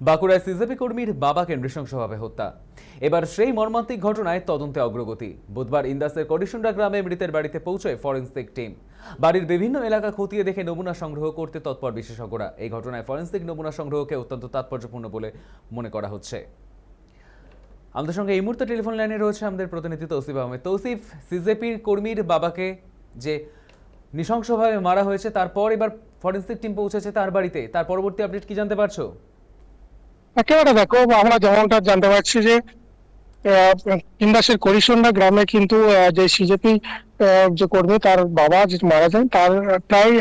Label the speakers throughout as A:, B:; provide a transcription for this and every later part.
A: বাঁকুড়ায় সিজেপি কর্মীর বাবাকে নৃশংসভাবে হত্যা। এবার সেই মর্মান্তিক ঘটনায় তদন্তে অগ্রগতি। বুধবার ইন্দাসের করিসুন্ডা গ্রামে মৃতের বাড়িতে পৌঁছয় ফরেনসিক টিম। বাড়ির বিভিন্ন এলাকা খতিয়ে দেখে নমুনা সংগ্রহ করতে তৎপর বিশেষজ্ঞরা। এই ঘটনায় ফরেনসিক নমুনা সংগ্রহকে অত্যন্ত তাৎপর্যপূর্ণ বলে মনে করা হচ্ছে। আমাদের সঙ্গে এই মুহূর্তে টেলিফোন লাইনে রয়েছে আমাদের প্রতিনিধি তৌসিফ আহমেদ। তৌসিফ, সিজেপির কর্মীর বাবাকে যে নৃশংসভাবে মারা হয়েছে, তারপর এবার ফরেনসিক টিম পৌঁছেছে তার বাড়িতে, তার পরবর্তী আপডেট কি জানতে পারছো?
B: একেবারে দেখো, আমরা যেমনটা জানতে পারছি যে ইন্দাসের করিসুন্ডা গ্রামে কিন্তু যে সিজেপি যে কর্মী তার বাবা যে মারা যান, তার প্রায়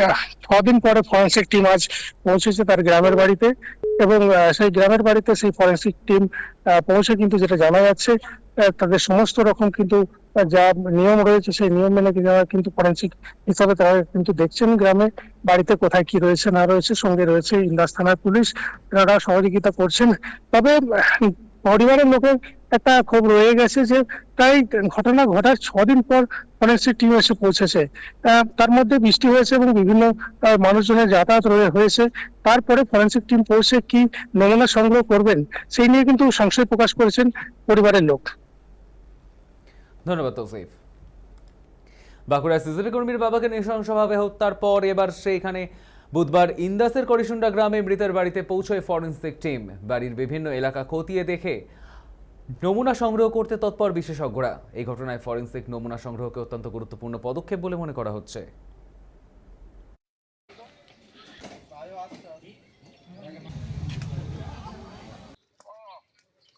B: 6 দিন পরে ফরেনসিক টিম আজ পৌঁছেছে তার গ্রামের বাড়িতে। এবং সেই গ্রামের বাড়িতে সেই ফরেনসিক টিম পৌঁছে কিন্তু যেটা জানা যাচ্ছে, তাদের সমস্ত রকম কিন্তু যা নিয়ম রয়েছে সেই নিয়ম মেনে কিন্তু ফরেনসিক হিসাবে তারা কিন্তু দেখছেন গ্রামে বাড়িতে কোথায় কি রয়েছে না রয়েছে। সঙ্গে রয়েছে ইন্দাস থানার পুলিশ, তারা সহযোগিতা করছেন। তবে পরিবারের লোকের একটা ক্ষোভ রয়ে গেছে যে প্রায় ঘটনা ঘটার 6 দিন পর ফরেনসিক টিম এসে পৌঁছেছে। তার মধ্যে বৃষ্টি হয়েছে এবং বিভিন্ন মানুষজনের যাতায়াত হয়েছে। তারপরে ফরেনসিক টিম পৌঁছে কি নমুনা সংগ্রহ করবেন সেই নিয়ে কিন্তু সংশয় প্রকাশ করেছেন পরিবারের লোক।
A: ধন্যবাদ তৌসিফ। বাঁকুড়ায় সিজেপি কর্মীর বাবাকে নৃশংসভাবে হত্যার পর এবার সেইখানে বুধবার ইন্দাসের করিসুন্ডা গ্রামে মৃতের বাড়িতে পৌঁছয় ফরেনসিক টিম। বাড়ির বিভিন্ন এলাকা খতিয়ে দেখে নমুনা সংগ্রহ করতে তৎপর বিশেষজ্ঞরা। এই ঘটনায় ফরেনসিক নমুনা সংগ্রহকে অত্যন্ত গুরুত্বপূর্ণ পদক্ষেপ বলে মনে করা হচ্ছে।